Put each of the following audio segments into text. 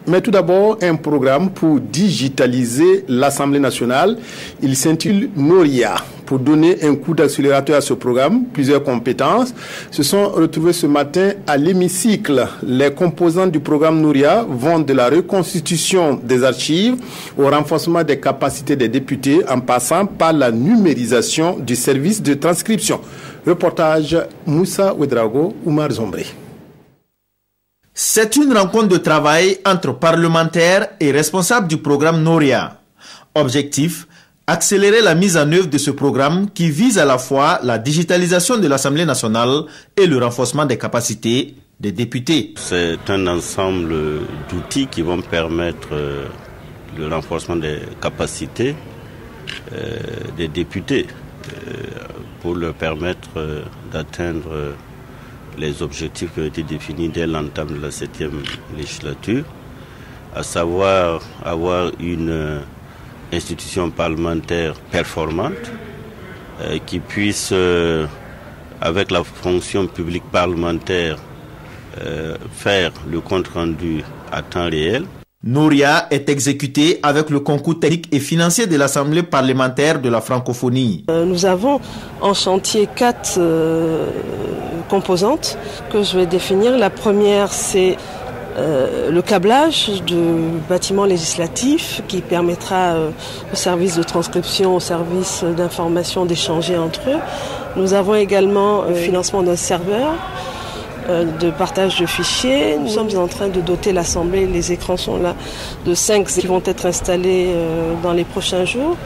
Mais tout d'abord, un programme pour digitaliser l'Assemblée nationale. Il s'intitule Noria. Pour donner un coup d'accélérateur à ce programme, plusieurs compétences se sont retrouvées ce matin à l'hémicycle. Les composants du programme Noria vont de la reconstitution des archives au renforcement des capacités des députés en passant par la numérisation du service de transcription. Reportage Moussa Ouedraogo, Oumar Zombré. C'est une rencontre de travail entre parlementaires et responsables du programme Noria. Objectif, accélérer la mise en œuvre de ce programme qui vise à la fois la digitalisation de l'Assemblée nationale et le renforcement des capacités des députés. C'est un ensemble d'outils qui vont permettre le renforcement des capacités des députés pour leur permettre d'atteindre les objectifs qui ont été définis dès l'entame de la 7e législature, à savoir avoir une institution parlementaire performante qui puisse, avec la fonction publique parlementaire, faire le compte-rendu à temps réel. Noria est exécuté avec le concours technique et financier de l'Assemblée parlementaire de la francophonie. Nous avons en chantier 4 composantes que je vais définir. La première, c'est le câblage du bâtiment législatif qui permettra au service de transcription, au service d'information d'échanger entre eux. Nous avons également le financement d'un serveur de partage de fichiers. Nous sommes en train de doter l'Assemblée, les écrans sont là, de 5 qui vont être installés dans les prochains jours.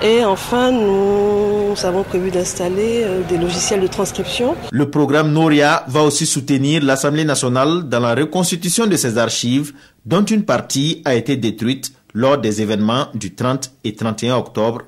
Et enfin, nous avons prévu d'installer des logiciels de transcription. Le programme Noria va aussi soutenir l'Assemblée nationale dans la reconstitution de ses archives, dont une partie a été détruite lors des événements du 30 et 31 octobre